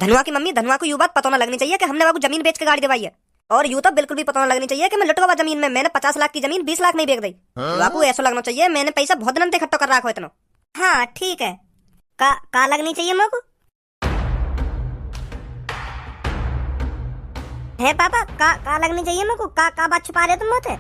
धनुआ की मम्मी, धनुआ को यूं बात पता ना लगनी चाहिए कि हमने बाबू जमीन बेच के गाड़ी दिवाई है। और यूं तो बिल्कुल भी पता ना लगनी चाहिए कि मैं लुटवा जमीन में मैंने 50 लाख की जमीन 20 लाख में बेच दी। बाबू ऐसा लगना चाहिए मैंने पैसा बहुत दिन से इकट्ठा कर रखा हो इतना। हाँ ठीक है, का लगनी चाहिए मोको है पापा, का लगनी चाहिए मोको, का बात छुपा रहे तुम मुझसे?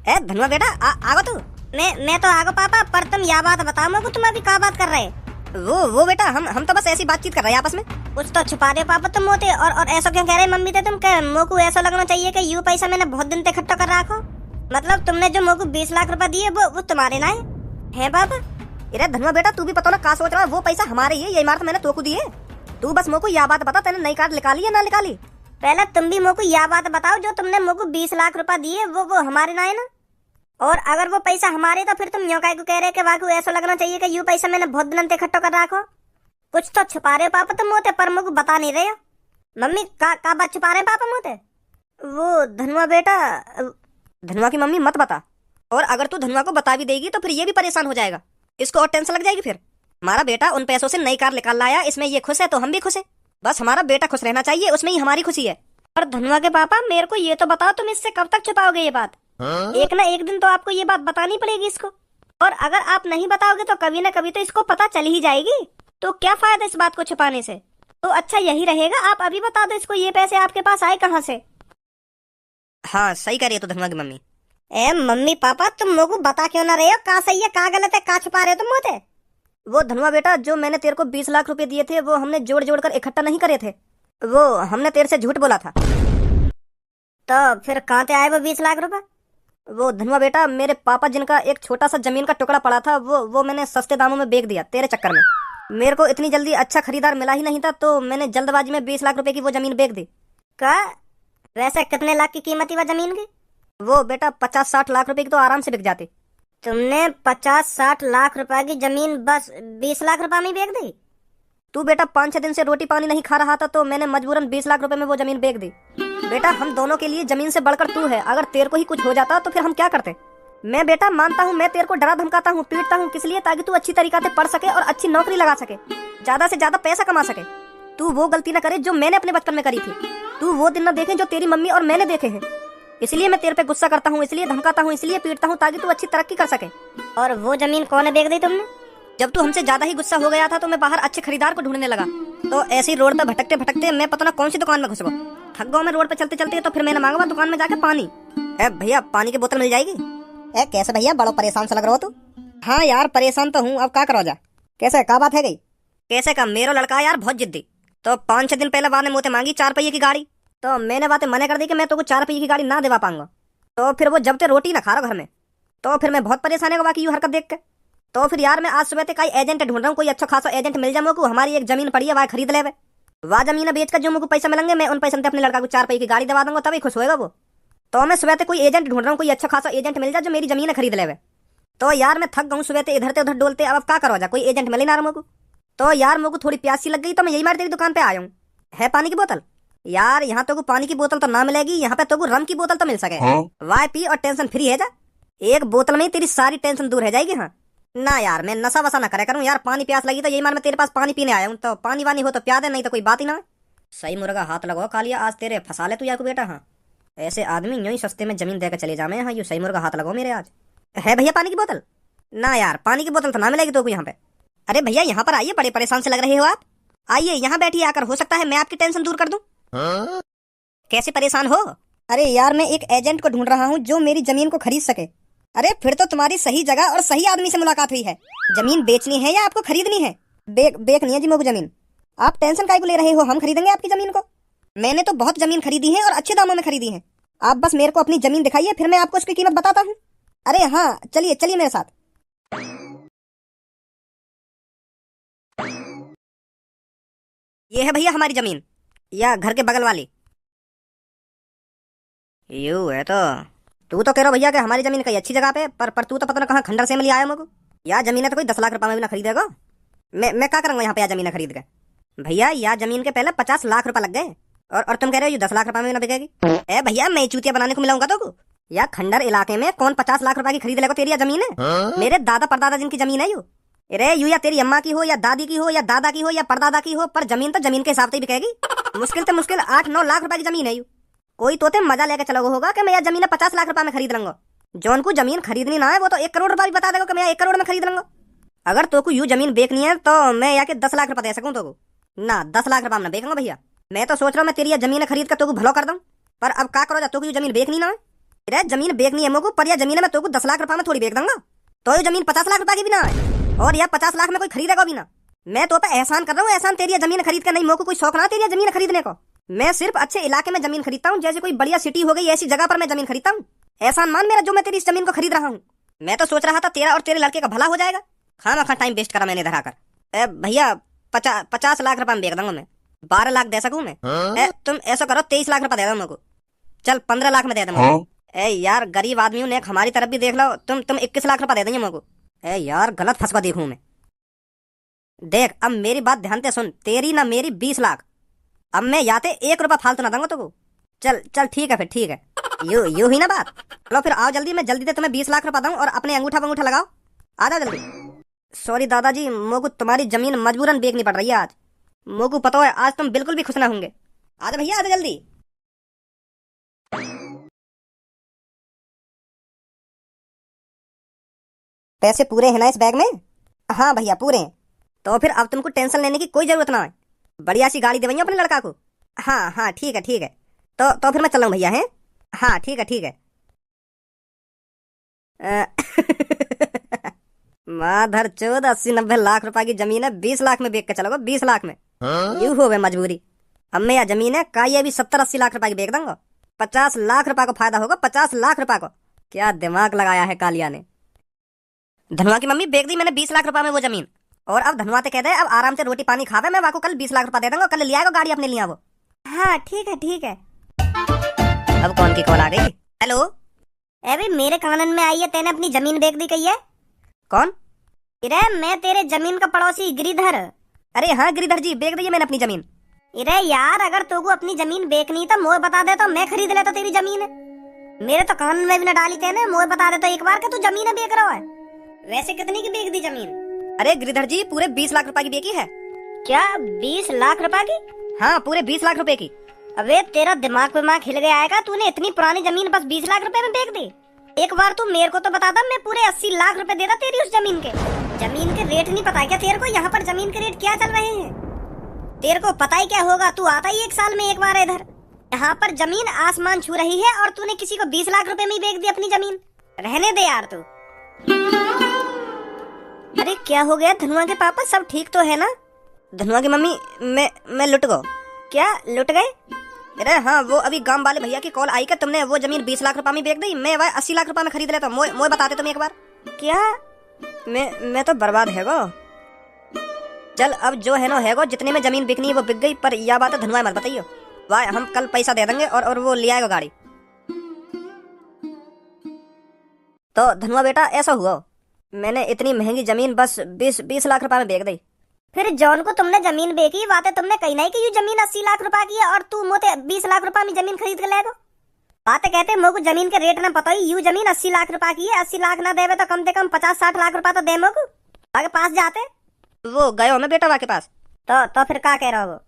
ए धनुआ बेटा आगो तू। मैं तो आगो पापा, पर तुम यह बात बताओ मोको, तुम अभी का बात कर रहे? वो बेटा हम तो बस ऐसी बातचीत कर रहे हैं आपस में। कुछ तो छुपा रहे पापा तुम मोते, और ऐसा क्यों कह रहे मम्मी थे तुम? कह मोको ऐसा लगना चाहिए कि यू पैसा मैंने बहुत दिन से इकट्ठा कर रखा। मतलब तुमने जो मोको 20 लाख रुपए दिए वो तुम्हारे ना है पापा? अरे धनुआ बेटा तू भी पता ना का सोच रहा है, वो पैसा हमारे ही है, ये इमारत मैंने तोको दी है। तू बस मोको यह बात बता, तेने नई कार्ड निकाली या ना निकाली? पहले तुम भी मोको यह बात बताओ, जो तुमने मोको 20 लाख रुपए दिए वो हमारे ना है ना? और अगर वो पैसा हमारे तो फिर तुम यूं काहे को कह रहे कि वाकई ऐसा लगना चाहिए कि यू पैसा मैंने बहुत दिन से इकट्ठा कर रखा। कुछ तो छुपा रहे हो पापा तुम मोते, पर मुझे बता नहीं रहे हो। मम्मी का बात छुपा रहे हैं पापा मोते? वो धनुआ बेटा, धनुआ की मम्मी मत बता, और अगर तू धनुआ को बता भी देगी तो फिर ये भी परेशान हो जाएगा, इसको और टेंशन लग जाएगी। फिर हमारा बेटा उन पैसों से नई कार निकाल लाया, इसमें ये खुश है तो हम भी खुश है। बस हमारा बेटा खुश रहना चाहिए, उसमें ही हमारी खुशी है। और धनुआ के पापा मेरे को ये तो बताओ, तुम इससे कब तक छुपाओगे ये बात? एक ना एक दिन तो आपको ये बात बतानी पड़ेगी इसको, और अगर आप नहीं बताओगे तो कभी ना कभी तो इसको पता चल ही जाएगी। तो क्या फायदा इस बात को छुपाने से? तो अच्छा यही रहेगा आप अभी बता दो इसको, ये पैसे आपके पास आए कहाँ से? हाँ सही कह रही है तो धनुआ की मम्मी। ए मम्मी पापा तुम लोगों बता क्यों ना रहे हो, का सही है का गलत है, का छुपा रहे हो तुम मोते? वो धनुआ बेटा जो मैंने तेरे को 20 लाख रुपए दिए थे वो हमने जोड़ जोड़ कर इकट्ठा नहीं करे थे, वो हमने तेरे से झूठ बोला था। तो फिर कहाँ से आए वो 20 लाख रुपए? वो धनुआ बेटा मेरे पापा जिनका एक छोटा सा जमीन का टुकड़ा पड़ा था वो मैंने सस्ते दामों में बेच दिया तेरे चक्कर में। मेरे को इतनी जल्दी अच्छा खरीदार मिला ही नहीं था, तो मैंने जल्दबाजी में 20 लाख रुपए की वो जमीन बेच दी। का वैसे कितने लाख की कीमत थी वो जमीन की? वो बेटा 50-60 लाख रुपए की तो आराम से बिक जाती। तुमने 50-60 लाख रुपए की जमीन बस 20 लाख रुपए में बेच दी? तू बेटा 5-6 दिन से रोटी पानी नहीं खा रहा था, तो मैंने मजबूरन 20 लाख रुपए में वो जमीन बेच दी। बेटा हम दोनों के लिए जमीन से बढ़कर तू है, अगर तेरे को ही कुछ हो जाता तो फिर हम क्या करते? मैं बेटा मानता हूँ मैं तेरे को डरा धमकाता हूँ, पीटता हूँ, किस लिए? ताकि तू अच्छी तरीका से पढ़ सके और अच्छी नौकरी लगा सके, ज्यादा से ज्यादा पैसा कमा सके। तू वो गलती न करे जो मैंने अपने बचपन में करी थी, तू वो दिन न देखे जो तेरी मम्मी और मैंने देखे हैं। इसलिए मैं तेरे पे गुस्सा करता हूँ, इसलिए धमकाता हूँ, इसलिए पीटता हूँ, ताकि तू अच्छी तरक्की कर सके। और वो जमीन कौन बेच दी तुमने? जब तू हमसे ज्यादा ही गुस्सा हो गया था तो मैं बाहर अच्छे खरीदार को ढूंढने लगा, तो ऐसी रोड पर भटकते भटकते मैं पता ना कौन सी दुकान में घुस गया। थक गया मैं रोड पर चलते चलते, तो फिर मैंने मांगा दुकान में जाके पानी। ए भैया पानी की बोतल मिल जाएगी? ए कैसे भैया, बड़ा परेशान सा लग रहा हो तू? हाँ यार परेशान तो हूँ, अब क्या करो जा। कैसे क्या बात है गई? कैसे का मेरो लड़का यार बहुत जिद्दी, तो 5-6 दिन पहले बात ने मुझसे मांगी 4 पहिए की गाड़ी, तो मैंने बातें मना कर दी कि मैं तो 4 पहिए की गाड़ी ना दिवा पाऊंगा। तो फिर वो जब ते रोटी ना खा रहा घर में, तो फिर मैं बहुत परेशान है बाकी यूं हरकत देख के। तो फिर यार मैं आज सुबह से कई एजेंट ढूंढ रहा हूँ, कोई अच्छा खासा एजेंट मिल जाए मुझको। हमारी एक जमीन पड़ी है वह खरीद ले, वह जमीन बेच कर जो मुझको पैसा मिलेंगे मैं उन पैसों से अपने लड़का को 4 पहिए की गाड़ी दवा दूंगा, तभी खुश होएगा वो। तो मैं सुबह से कोई एजेंट ढूंढ रहा हूँ, कोई अच्छा खासा एजेंट मिल जाए जो मेरी जमीन खरीद ले। तो यार मैं थक गऊँ सुबह से इधर से उधर डोलते, अब क्या करो जा, कोई एजेंट मिले ना मुझको। तो यार मुझको थोड़ी प्यासी लग गई, तो मैं यही मार तेरी दुकान पे आया हूँ। है पानी की बोतल? यार यहाँ तो पानी की बोतल तो ना मिलेगी, यहाँ पे तो रम की बोतल तो मिल सके। वाई पी और टेंशन फ्री है जा, एक बोतल में तेरी सारी टेंशन दूर हो जाएगी। हाँ ना यार मैं नशा वसा ना करे करूँ यार, पानी प्यास लगी तो यही मार मैं तेरे पास पानी पीने आया हूँ, तो पानी वानी हो तो प्या दे, नहीं तो कोई बात ही ना। सही मुर्गा हाथ लगाओ कालिया, आज तेरे फंसा ले तू यार को बेटा। हाँ ऐसे आदमी यूं ही सस्ते में जमीन देकर चले जामे। हाँ यू सही मुर्गा हाथ लगाओ मेरे आज। है भैया पानी की बोतल? ना यार पानी की बोतल तो ना मिलेगी तो यहाँ पे। अरे भैया यहाँ पर आइए, बड़े परेशान से लग रहे हो आप, आइए यहाँ बैठिए आकर, हो सकता है मैं आपकी टेंशन दूर कर दूं। कैसे परेशान हो? अरे यार मैं एक एजेंट को ढूंढ रहा हूँ जो मेरी जमीन को खरीद सके। अरे फिर तो तुम्हारी सही जगह और सही आदमी से मुलाकात हुई है। जमीन बेचनी है या आपको खरीदनी है? बेचनी है जी मुझे जमीन। आप टेंशन काहे को ले रहे हो, हम खरीदेंगे आपकी जमीन को। मैंने तो बहुत जमीन खरीदी है और अच्छे दामों में खरीदी है, आप बस मेरे को अपनी जमीन दिखाइए, फिर मैं आपको उसकी कीमत बताता हूँ। अरे हाँ चलिए चलिए मेरे साथ। ये है भैया हमारी जमीन, या घर के बगल वाली। यू है तो तू तो कह रहा भैया कि हमारी जमीन कहीं अच्छी जगह पे, पर तू तो पता ना कहाँ खंडर से मिली आया मुझको। यार जमीन है तो कोई 10 लाख रुपए में भी ना खरीदेगा। मैं क्या करूंगा यहाँ पे यार जमीन खरीद के? भैया यार जमीन के पहले 50 लाख रुपए लग गए, और तुम कह रहे हो ये 10 लाख रुपए में ना बिकेगी। ए भैया मैं चूतिया बनाने को मिलाऊंगा तो यार खंडर इलाके में कौन 50 लाख रुपए की खरीद लेगा? तेरी जमीन है, मेरे दादा परदादा जिनकी जमीन है यू। अरे यू या तेरी अम्मा की हो या दादी की हो या दादा की हो या परदादा की हो, पर जमीन तो जमीन के हिसाब से ही बिकेगी। मुश्किल से मुश्किल 8-9 लाख रुपए की जमीन है यू। कोई तोते मजा लेके चलो होगा कि मैं यह जमीन 50 लाख रुपए में खरीद लूंगा। जौन को जमीन खरीदनी ना है वो तो 1 करोड़ रुपए भी बता देगा कि मैं 1 करोड़ में खरीद लूंगा। अगर तो को यू जमीन बेचनी है तो मैं या के 10 लाख रुपए दे सकूं तो ना 10 लाख रुपए में बेचूंगा भैया। मैं तो सोच रहा हूँ मैं तेरी यह जमीन खरीद कर तो भलो कर दूं, पर अब क्या करो, तो यू जमीन बेचनी ना है। अरे जमीन बेचनी है मोको, पर यह जमीन में तो 10 लाख रुपए में थोड़ी बेच दूंगा। तो ये जमीन 50 लाख रुपए की भी ना है, और यह 50 लाख में कोई खरीदेगा भी ना। मैं तो पे एहसान कर रहा हूँ, एहसान तेरी जमीन खरीद कर नहीं। मोको कोई शौक ना तेरी जमीन खरीदने को। मैं सिर्फ अच्छे इलाके में जमीन खरीदता हूँ, जैसे कोई बढ़िया सिटी हो गई ऐसी जगह पर मैं जमीन खरीदता हूँ। एहसान मान मेरा जो मैं तेरी इस जमीन को खरीद रहा हूँ। मैं तो सोच रहा था तेरा और तेरे लड़के का भला हो जाएगा। खामा टाइम वेस्ट करा मैंने इधर आकर। भैया 50 लाख रुपए में बेच दूंगा मैं। 12 लाख दे सकूं मैं? तुम ऐसा करो 23 लाख रुपए दे दो मेरे को। चल 15 लाख में दे दो। यार गरीब आदमी हूँ, हमारी तरफ भी देख लो। तुम 21 लाख रुपए दे देंगे मेरे को। यार गलत फंसवा देखूं मैं। देख अब मेरी बात ध्यान से सुन, तेरी ना मेरी 20 लाख। अब मैं याते 1 रुपया फालतू ना दूंगा तुमको। चल ठीक है फिर, ठीक है। यू ही ना बात। चलो फिर आओ जल्दी, मैं जल्दी से तुम्हें 20 लाख रुपया दूं और अपने अंगूठा लगाओ। आ जाओ जल्दी। सॉरी दादाजी, मोको तुम्हारी जमीन मजबूरन बेचनी पड़ रही है आज। मोको पता है आज तुम बिल्कुल भी खुश ना होंगे। आ जाओ भैया, आ जाओ जल्दी। पैसे पूरे हैं ना इस बैग में? हाँ भैया पूरे हैं। तो फिर अब तुमको टेंशन लेने की कोई जरूरत ना है। बढ़िया सी गाड़ी देवैया अपने लड़का को। हाँ ठीक है। तो फिर मैं चल रहा हूँ भैया। हैं हाँ ठीक है। माधर चौद 80-90 लाख रुपए की जमीन है, 20 लाख में बेच के चलोगे? 20 लाख में यू हो गए मजबूरी। अब मैं यह जमीन है का ये भी 70-80 लाख रुपए की बेच दूंगा। 50 लाख रुपए को फायदा होगा, 50 लाख रुपए को। क्या दिमाग लगाया है कालिया ने। धनवा की मम्मी बेच दी मैंने 20 लाख रुपए में वो जमीन। और अब धनवा ते कह दे अब आराम से रोटी पानी खावे, मैं वाको कल 20 लाख रुपए दे दूंगा। कल ले आएगा गाड़ी अपने लिए वो। हाँ ठीक है। अब कौन की कॉल आ गई? हेलो। अभी मेरे कानन में आई है तेने अपनी जमीन बेच दी कही है। कौन? इरे मैं तेरे जमीन का पड़ोसी गिरिधर। अरे हाँ गिरिधर जी, बेच दी है मैंने अपनी जमीन। इरे यार अगर तू अपनी जमीन बेचनी तो मोए बता दे तो मैं खरीद लेता तेरी जमीन। मेरे तो कानन में भी न डाली तेने, मोए बता दे तो एक बार के तू जमीन बेच रहा है। वैसे कितनी की बेच दी जमीन? अरे गिरिधर जी पूरे 20 लाख रुपए की बेची है। क्या 20 लाख रुपए की? हाँ पूरे 20 लाख रुपए की। अबे तेरा दिमाग हिल गया आएगा, तूने इतनी पुरानी जमीन बस 20 लाख रुपए में बेच दी? एक बार तू मेरे को तो बता दा, मैं पूरे 80 लाख रुपए देता तेरी उस जमीन के। जमीन के रेट नहीं पता क्या तेरे को? यहाँ पर जमीन के रेट क्या चल रहे हैं तेरे को पता ही क्या होगा? तू आता ही 1 साल में एक बार इधर। यहाँ पर जमीन आसमान छू रही है और तूने किसी को 20 लाख रुपए में ही बेच दी अपनी जमीन। रहने दे यार तू। अरे क्या हो गया धनुआ के पापा, सब ठीक तो है ना? धनुआ की मम्मी मैं लुट गो। क्या लुट गए? अरे हाँ वो अभी गांव वाले भैया की कॉल आई कि तुमने वो जमीन 20 लाख रुपए में बेच दी। मैं वह 80 लाख रुपए में खरीद लेता। मोए बताते तुम एक बार। क्या? मैं तो बर्बाद है गो। चल अब जो है ना है गो, जितने में जमीन बिकनी है वो बिक गई। पर यह बात धनुआ मत बताइयो। वाह हम कल पैसा दे देंगे और वो ले आएगा गाड़ी। तो धनुआ बेटा ऐसा हुआ, मैंने इतनी महंगी जमीन बस 20 लाख रुपए में बेच दी। फिर जॉन को तुमने जमीन बेची, बातें तुमने कही नहीं कि ये जमीन 80 लाख रुपए की है और तू मोते 20 लाख रुपए में जमीन खरीद के लेगा। बातें कहते मोको जमीन के रेट ना पता ही, यू जमीन 80 लाख रुपए की है। 80 लाख ना देवे तो कम से कम 50-60 लाख रुपए तो दे मोको। आगे पास जाते वो गए हो मैं बेटा वहाँ के पास। तो फिर क्या कह रहा हो?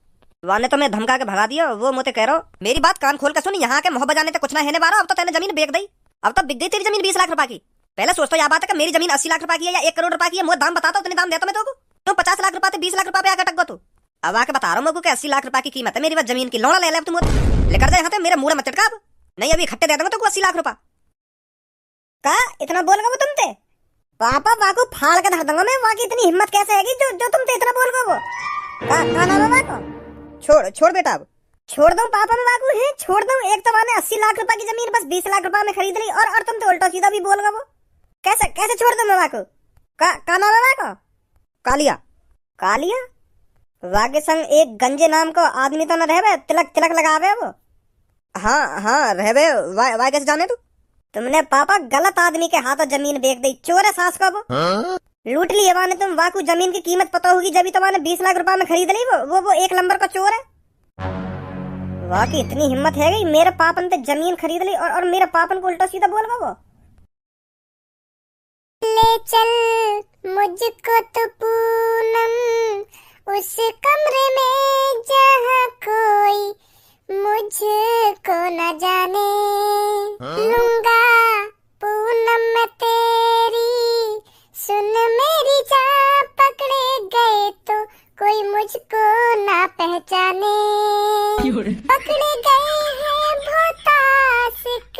वाने तो मैं धमका के भगा दिया। वो मुझे कह रहा हो मेरी बात कान खोल कर सुन, यहाँ के मोहब्बत जाने तो कुछ ना है बारा। अब तो तेने जमीन बेच दी, अब तो बिक गई तेरी जमीन 20 लाख रुपए की। पहले सोचता यह बात है कि मेरी जमीन 80 लाख रुपए की है या 1 करोड़ रुपए की है। मुझे दाम बताता उतने दाम देता मैं तो। तुम 50 लाख रुपए से 20 लाख रुपए पे आकर टक गो तू। अब आके बता रहा हूँ कि 80 लाख रुपए की कीमत है मेरी बस जमीन की। लौड़ा ले ले तुम लेकर जाए यहाँ मेरे मुंह मत चटका। अब नहीं अभी इकट्ठे दे दूंगा तो 80 लाख रुपए का। इतना बोल गो तुमते पापा वाको फाड़ के धर दूंगा मैं। वाकी इतनी हिम्मत कैसे है जो तुमते इतना बोल गो? का नाम है वाको? छोड़ बेटा। अब छोड़ दूं पापा में वाको है? छोड़ दूं? एक तो मैंने 80 लाख रुपए की जमीन बस 20 लाख रुपए में खरीद ली और तुम तो उल्टा सीधा भी बोल गो। कैसे छोड़ दूं मैं वाको? का नाम है वाको? कालिया। कालिया? वाके संग एक गंजे नाम को आदमी तो न रहबे, तिलक लगावे वो। हाँ रहबे। वाई कैसे जाने तू? तुमने पापा गलत आदमी के हाथों जमीन बेच दी। चोर है सास को वो। लूट ली वाने तुम। वाकू जमीन की कीमत पता होगी जब तो 20 लाख रुपए में खरीद ली। वो 1 नंबर का चोर है। वाकई इतनी हिम्मत है गई मेरे पापन पे जमीन खरीद ली और मेरे पापन को उल्टा सीधा बोल गो वो। ले चल मुझको तो पकड़े गए हैं भोतासिक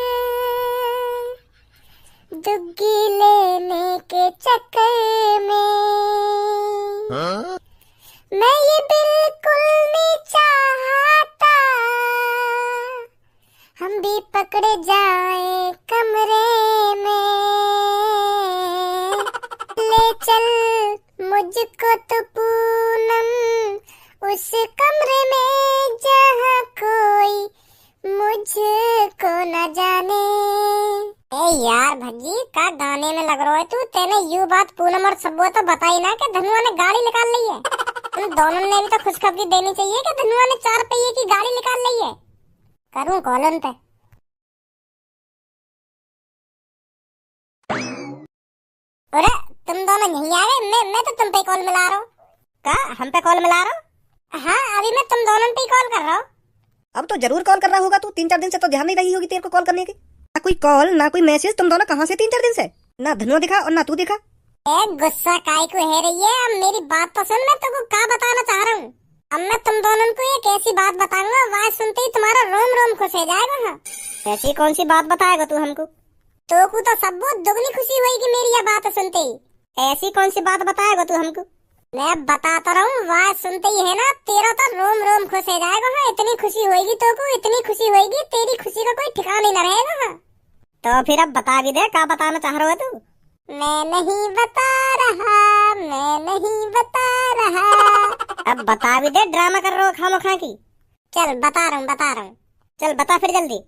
दुग्गी लेने के चक्कर में। मैं ये बिल्कुल नहीं चाहता हम भी पकड़े जाए कमरे में। ले चल मुझको तो पूनम उस कमरे में जहाँ कोई मुझको न जाने। ए यार भज्जी का गाने में लग रहा है तू। तेने यू बात पूनम और सबको तो बताई ना कि धनुआ ने गाड़ी निकाल ली है। तुम दोनों ने भी तो खुशखबरी देनी चाहिए कि धनुआ ने 4 पहिए की गाड़ी निकाल ली है। करूं कॉल उन पे? अरे तुम दोनों नहीं आ रहे? मैं तो तुम पे कॉल मिला रहा हूँ। का हम पे कॉल मिला रहा हूँ? हाँ अभी मैं तुम दोनों पे कॉल कर रहा हूँ। अब तो जरूर कॉल कर रहा होगा तू। 3-4 दिन से तो ध्यान नहीं रही होगी तेरे को कॉल करने की। ना कोई कॉल ना कोई मैसेज। तुम दोनों कहाँ से 3-4 दिन से? ना धनुआ दिखा और ना तू दिखा। ए गुस्सा काय को है रही है? अब मेरी बात तो सुन। मैं तुमको क्या बताना चाह रहा हूँ। अब मैं तुम दोनों को एक ऐसी बात बताऊंगा, आवाज सुनते ही तुम्हारा रोम रोम खुश हो जाएगा। हाँ ऐसी कौन सी बात बताएगा तू हमको? तो को तो सब दुगनी खुशी होगी मेरी यह बात सुनते ही। ऐसी कौन सी बात बताएगा तू हमको? मैं बताता रहूँ, आवाज सुनते ही है ना तेरा तो रोम रोम खुश हो जाएगा। हाँ इतनी खुशी होगी तो को, इतनी खुशी होगी तेरी खुशी का कोई ठिकाना ही न रहेगा। हाँ तो फिर अब बता भी दे, क्या बताना चाह रहा है तू? मैं नहीं बता रहा, मैं नहीं बता रहा। अब बता भी दे, ड्रामा कर रहा हो खामोखा की। चल बता रहा हूँ। चल बता फिर जल्दी।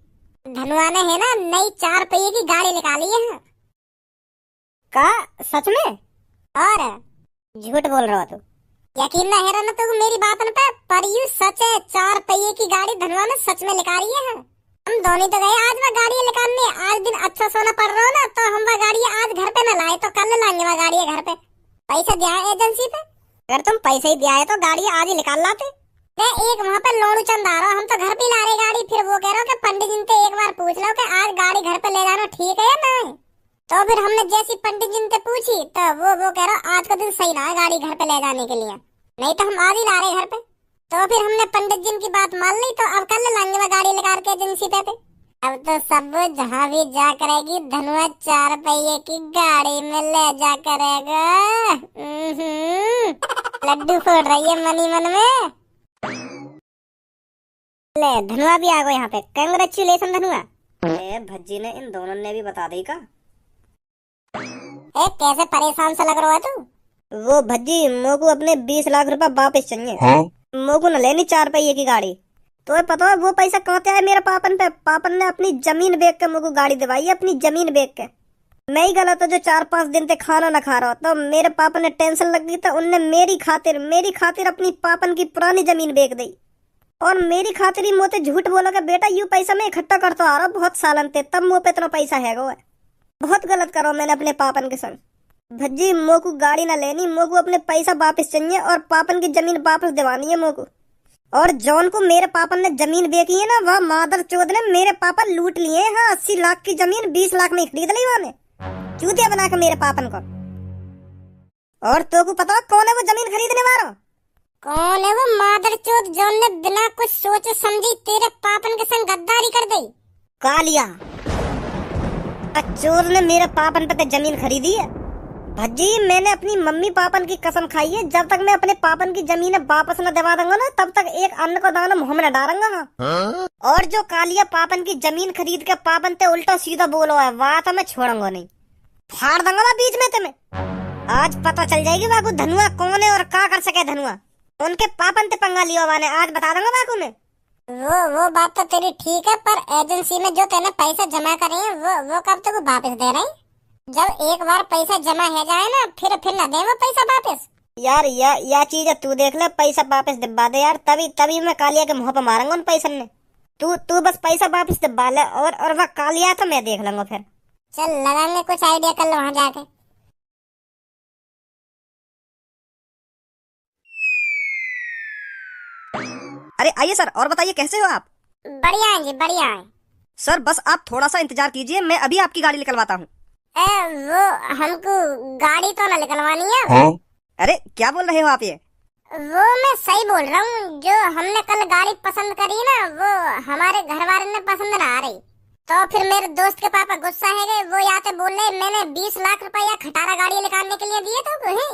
धनुआ ने है ना नई 4 पहिए की गाड़ी निकाली है। हाँ। का सच में? और झूठ बोल रहा हो तू? यकीन न है ना तो मेरी बात पे, पर यू सच है। 4 पहिए की गाड़ी धनुआ ने सच में निकाली है। हम दोनों तो गए आज वह गाड़ी निकालने। आज दिन अच्छा सोना पड़ रहा हो ना, तो हम वह गाड़ी आज घर पे न लाए तो कल लाएंगे वह गाड़ी घर पे। पैसा दिया है एजेंसी पे। अगर तुम पैसे ही दिया है तो गाड़ी आज ही निकाल लाते। एक वहाँ पे लोड़ू चंद आ रहा, हम तो घर पे ला रहे गाड़ी। फिर वो कह रहा कि पंडित जी से एक बार पूछ लो कि आज गाड़ी घर पे ले जाना ठीक है या नहीं। तो फिर हमने जैसी पंडित जी से पूछी तो वो कह रहा आज का दिन सही रहा है गाड़ी घर पे ले जाने के लिए, नहीं तो हम आज ही ला रहे घर पे। तो फिर हमने पंडित जी की बात मान ली, तो अब कल लाएंगे वह गाड़ी निकाल के एजेंसी पे। अब तो सब जहाँ भी जा करेगी धनुआ 4 पहिए की गाड़ी में ले जा करेगा। लड्डू फोड़ रही है मनी मन में। ले धनुआ भी आ गए यहाँ पे। कांग्रेचुलेशन धनुआ। भज्जी ने इन दोनों ने भी बता दी का। कैसे परेशान सा लग रहा है तू? वो भज्जी मोको अपने 20 लाख रुपए वापस चाहिए। हाँ? मोको न लेनी 4 पहिए की गाड़ी। तो पता है वो पैसा कहाँ से आया मेरे पापन पे? पापन ने अपनी जमीन बेच के मोको गाड़ी दिवाई है, अपनी जमीन बेच के। मैं ही गलत हूँ जो 4-5 दिन से खाना न खा रहा। तो मेरे पापा ने टेंशन लग गई तो उनने मेरी खातिर अपनी पापन की पुरानी जमीन बेच दी। और मेरी खातिर ही मोते झूठ बोला कि बेटा यू पैसा मैं इकट्ठा करता आ रहा हूँ बहुत सालन से, तब मुँह पे इतना पैसा है गो। बहुत गलत करो मैंने अपने पापन के संग। भज्जी मोको गाड़ी ना लेनी, मोको अपने पैसा वापस चाहिए और पापन की जमीन वापस दिवानी है मोको। और जॉन को मेरे पापन ने जमीन बेची है ना, वह मादर चौध ने मेरे पापा लूट लिए। हाँ 80 लाख की जमीन 20 लाख में खरीद ली वाने, चूतिया बना के मेरे पापन को। और तो को पता कौन है वो जमीन खरीदने वाला? कौन है वो मादर चौध जॉन ने बिना कुछ सोचे समझी तेरे पापन के संग गद्दारी कर दी? कालिया चोर ने मेरे पापन पे जमीन खरीदी है। भज्जी मैंने अपनी मम्मी पापन की कसम खाई है, जब तक मैं अपने पापन की जमीन वापस न दिवा दूंगा ना, तब तक एक अन्न को दाना मुंह में न डालूंगा। हाँ? और जो कालिया पापन की जमीन खरीद के पापन ते उल्टा सीधा बोलो है, वह तो मैं छोड़ूंगा नहीं, फाड़ दूंगा मैं बीच में तुम्हें। आज पता चल जाएगी बाकू धनुआ कौन है और क्या कर सके धनुआ। उनके पापन ते पंगा लिया वाने आज बता दूंगा बाकू में। वो बात तो तेरी ठीक है, पर एजेंसी में जो तेने पैसा जमा करे हैं वो कब तक वापस दे रहे हैं? जब एक बार पैसा जमा हो जाए ना फिर न दे वो पैसा वापस। यार या चीज है, तू देख ले पैसा वापस दिबा दे यार, तभी मैं कालिया के मुंह पे मारूंगा उन पैसन ने। तू बस पैसा वापस दिबा ले और वह कालिया तो मैं देख लूंगा फिर। चल लगाएंगे कुछ आइडिया कर लो वहाँ जाके। अरे आइए सर, और बताइए कैसे हो आप? बढ़िया है जी बढ़िया है। सर बस आप थोड़ा सा इंतजार कीजिए, मैं अभी आपकी गाड़ी निकलवाता हूँ। वो हमको गाड़ी तो ना निकलवानी है। हाँ? अरे क्या बोल रहे हो आप ये? वो मैं सही बोल रहा हूँ, जो हमने कल गाड़ी पसंद करी ना वो हमारे घर वाले ने पसंद ना आ रही। तो फिर मेरे दोस्त के पापा गुस्सा है गए, वो यहाँ पे बोल रहे मैंने 20 लाख रुपया खटारा गाड़ी निकालने के लिए दिए तो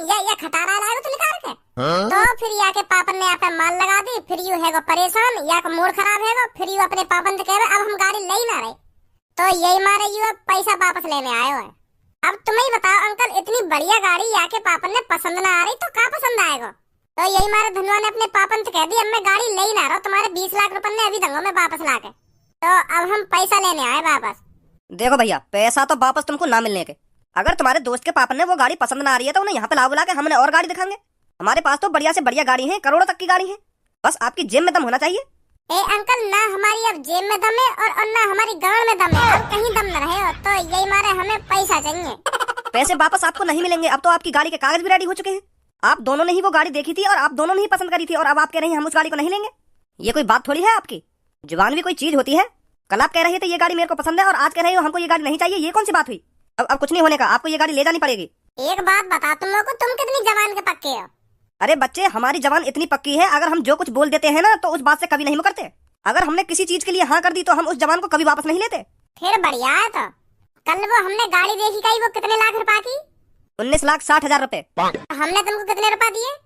या खटारा लाए तो निकाल के। तो फिर यहाँ के पापा ने यहाँ पे माल लगा दी, फिर यू है परेशान, या का मूड खराब है, फिर यू अपने पापा से कह रहे अब हम गाड़ी ले ही ना रहे। तो यही मारे यू अब पैसा वापस लेने आए हो। अब तुम ही बताओ अंकल, इतनी बढ़िया गाड़ी यहाँ के पापा ने पसंद ना आ रही तो कहाँ पसंद आएगा। तो यही मारे धनवा ने अपने पापा से कह दी अब मैं गाड़ी ले ही ना रहा, तुम्हारे 20 लाख रुपए ने अभी दूंगा मैं वापस ला के। तो अब हम पैसा लेने आए वापस। देखो भैया, पैसा तो वापस तुमको ना मिलने के। अगर तुम्हारे दोस्त के पापा ने वो गाड़ी पसंद ना आ रही है तो उन्हें यहाँ पे ला बुला के हमने और गाड़ी दिखाएंगे। हमारे पास तो बढ़िया से बढ़िया गाड़ी है, करोड़ों तक की गाड़ी है। बस आपकी जेब में दम होना चाहिए। ए अंकल, ना हमारी अब जेब में दम है और ना हमारी गांड में दम है, अब कहीं दम न रहे हो। तो यही मारे हमें पैसा चाहिए। पैसे वापस आपको नहीं मिलेंगे। अब तो आपकी गाड़ी के कागज भी रेडी हो चुके हैं। आप दोनों ने ही वो गाड़ी देखी थी और आप दोनों ने ही पसंद करी थी, और अब आप कह रहे हैं हम उस गाड़ी को नहीं लेंगे। ये कोई बात थोड़ी है आपकी। जुबान भी कोई चीज होती है। कल आप कह रहे थे ये गाड़ी मेरे को पसंद है और आज कह रहे हो हमको ये गाड़ी नहीं चाहिए। ये कौन सी बात हुई? अब कुछ नहीं होने का, आपको ये गाड़ी ले जानी पड़ेगी। एक बात बता तुम लोग को, तुम कितनी जवान के पक्के हो? अरे बच्चे, हमारी जवान इतनी पक्की है, अगर हम जो कुछ बोल देते हैं ना तो उस बात से कभी नहीं मुकरते। अगर हमने किसी चीज के लिए हाँ कर दी तो हम उस जवान को कभी वापस नहीं लेते। फिर बढ़िया है। तो कल वो हमने गाड़ी देखी गई, वो कितने लाख रुपए की? 19,60,000 रुपए। हमने तुमको कितने रुपए दिए?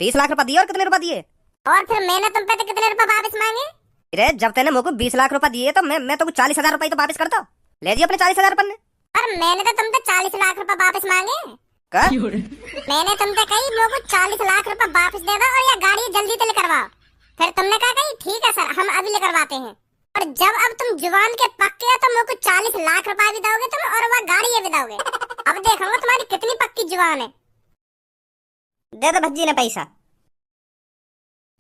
20 लाख रुपए दिए। और कितने रुपए दिए? और फिर मैंने तुम पे तो कितने रुपए वापस मांगे? अरे जब तेने मुझको 20 लाख रुपए दिए तो मैं तो 40,000 रुपए तो वापस करता। ले दिए अपने 40,000 रुपए। और मैंने तो तुमसे 40 लाख रुपए वापस मांगे। मैंने तुमसे कही मुझको 40 लाख रुपए वापस दे दो और ये गाड़ी जल्दी से करवाओ। फिर तुमने कहा कही ठीक है सर, हम अभी करवाते हैं। और जब अब तुम जुबान के पक्के हो तो मुझको 40 लाख रुपए भी दोगे तुम और वह गाड़ी ये भी दोगे। अब देखूंगा तुम्हारी कितनी पक्की जुबान है। दे दो भज्जी ने पैसा।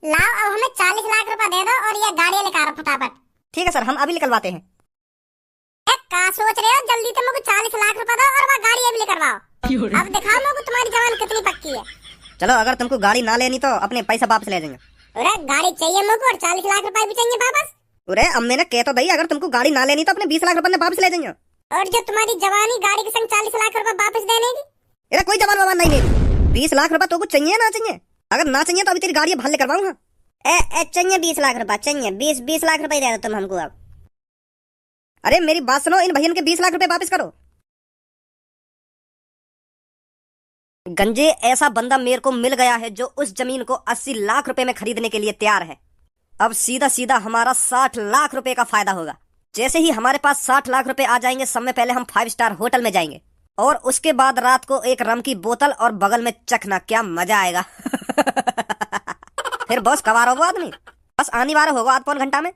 लाओ, अब हमें 40 लाख रुपए दे दो और ये गाड़ी निकालो फटाफट। ठीक है सर, हम अभी निकलवाते हैं। क्या सोच रहे हो? जल्दी से मुझको 40 लाख रुपए दो और वह गाड़ी अभी करवाओ। अब दिखाओ मुझको तुम्हारी जवान कितनी पक्की है। चलो, अगर तुमको गाड़ी ना लेनी तो अपने पैसा वापस ले जाएंगे। अरे गाड़ी चाहिए मुझको और 40 लाख रुपए भी चाहिए वापस। अरे अब मैंने कह तो भाई, अगर तुमको गाड़ी ना लेनी तो अपने 20 लाख रुपए वापस ले जाएंगे। और जो तुम्हारी जवानी गाड़ी के संग 40 लाख रुपए वापस देने की। अरे कोई जवान ववान नहीं लेनी। 20 लाख रुपए तो कुछ चाहिए ना चाहिए? अगर ना चाहिए तो अभी तेरी गाड़ी भले करवाऊंगा। चाहिए 20 लाख रुपए चाहिए। 20 लाख रुपए दे दो तुम हमको अब। अरे मेरी बात सुनो, इन भैया के 20 लाख रुपए वापस करो। गंजे, ऐसा बंदा मेरे को मिल गया है जो उस जमीन को 80 लाख रुपए में खरीदने के लिए तैयार है। अब सीधा सीधा हमारा 60 लाख रुपए का फायदा होगा। जैसे ही हमारे पास 60 लाख रुपए आ जाएंगे, सब में पहले हम 5 स्टार होटल में जाएंगे और उसके बाद रात को एक रम की बोतल और बगल में चखना, क्या मजा आएगा। फिर बॉस कवार होगा आदमी, बस आने वाला होगा आध पौन घंटा में।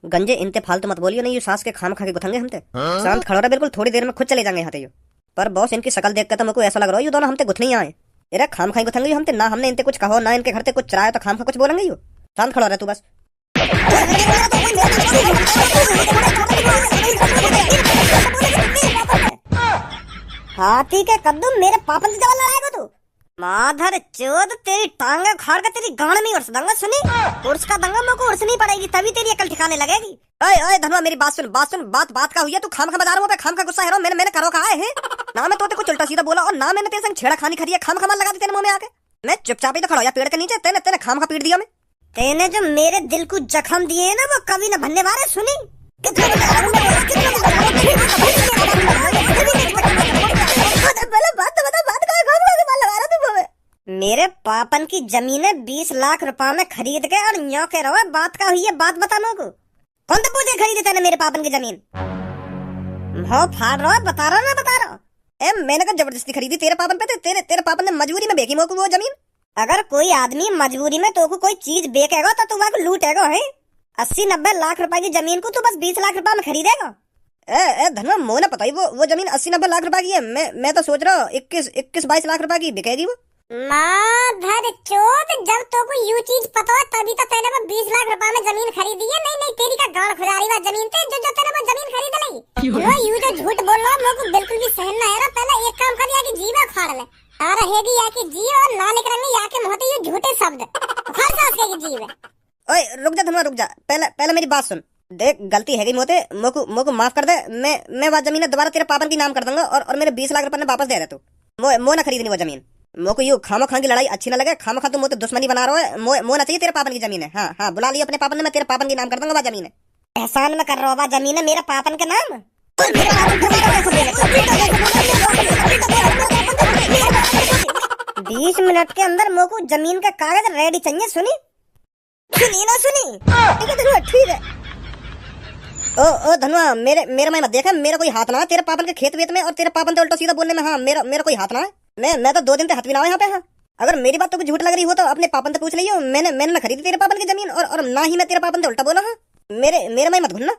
गंजे, इनते फालतू मत बोलियो, नहीं ये सास के खाम खा के गुथंगे हमते। शांत खड़ो रहे, बिल्कुल थोड़ी देर में खुद चले जाएंगे यहाँ। पर बॉस, इनकी शक्ल देख कर तो मुझको ऐसा लग रहा है ये दोनों हमते गुथने ही आए। अरे खाम खाई गुथंगे हमते ना, हमने इनते कुछ कहो ना इनके घर से कुछ चराया तो खाम खा कुछ बोलेंगे यू। शांत खड़ो रहे तू बस। हाथी के कद्दू मेरे पापा से जवान लड़ाएगा तू? माधर चोद, तेरी टांगे खाड़ के तेरी गांड में उर्स दूंगा। सुनी, उर्स का दंगा मुझको उर्सनी पड़ेगी, तभी तेरी अकल ठिकाने लगेगी। ओए धनवा, मेरी बात सुन, बात का हुई है। तू खाम खा बता रहा हूँ, खाम खा गुस्सा है। मैंने करो कहा है ना, मैं तो कुछ उल्टा सीधा बोला और ना मैंने तेरे संग छेड़ा खानी खरी है। खाम खा लगा दी तेरे मुंह में आके। मैं चुपचाप ही तो खड़ा हो पेड़ के नीचे, तेने खाम खा पीट दिया। मैं तेने जो मेरे दिल को जख्म दिए है ना, वो कभी न भरने वाले। सुनी, मेरे पापन की जमीनें 20 लाख रुपए में खरीद के और न्यो के रहो। बात का हुई है, बात बता को कौन तो पूछे खरीदे तेने मेरे पापन की जमीन? भाव फाड़ रहा है, बता रहा। मैंने कहा जबरदस्ती खरीदी तेरे पापन पे। तेरे पापन ने मजबूरी में बेची मोको वो जमीन। अगर कोई आदमी मजबूरी में तो कोई चीज बेचेगा तो तू वहाँ लूटेगा है। 80-90 लाख रुपए की जमीन को तू बस 20 लाख रुपए में खरीदेगा? धनवा, मोह ना पता ही वो जमीन 80-90 लाख रुपए की है। मैं तो सोच रहा हूँ 21-22 लाख रुपए की बिकेगी वो। माधर चोद, जब तो कोई यू चीज पता है तभी तो तेने वो 20 लाख रुपए में जमीन खरीदी है। नहीं तेरी का गाड़ खुदारी वा जमीन पे जो तेने वो जमीन खरीद ली। वो यू जो झूठ बोल रहा है मुझको बिल्कुल भी सहन ना है। पहले एक काम कर, या कि जीवा फाड़ ले आ रहेगी, या कि जी और ना लिख रंगे या के मोहते ये झूठे शब्द फाड़ सा उसके की जीव। ओए रुक जा धनवा, रुक जा। पहले मेरी बात सुन। देख, गलती है मोते, मोको माफ कर दे। मैं वो जमीन दोबारा तेरे पापन की नाम कर दूंगा और मेरे 20 लाख रुपए वापस दे दे तू। मोह ना खरीदनी वो जमीन। मोको यू खामो खां की लड़ाई अच्छी ना लगे, खामो खा तू मुझे दुश्मनी बना रहा है, मो ना चाहिए तेरे पापन की जमीन है। हाँ हाँ, बुला लियो अपने पापन ने, मैं तेरे पापन के नाम कर दूंगा वह जमीन है। एहसान में कर रहा होगा जमीन है मेरे पापन के नाम। 20 मिनट के अंदर मोको जमीन का कागज रेडी चाहिए। सुनी सुनी ना सुनी? ठीक है। ओ धनुआ, मेरे में मत देखा, मेरा कोई हाथ ना है तेरे पापन के खेत वेत में और तेरे पापन से उल्टा सीधा बोलने में। हाँ, मेरा कोई हाथ ना है। मैं तो 2 दिन से हाथ भी ना हो यहाँ पे। हाँ, अगर मेरी बात तो झूठ लग रही हो तो अपने पापन से पूछ लियो। मैंने ना खरीदी तेरे पापन की जमीन और ना ही मैं तेरे पापन से उल्टा बोला। हाँ, मेरे में मत घुलना।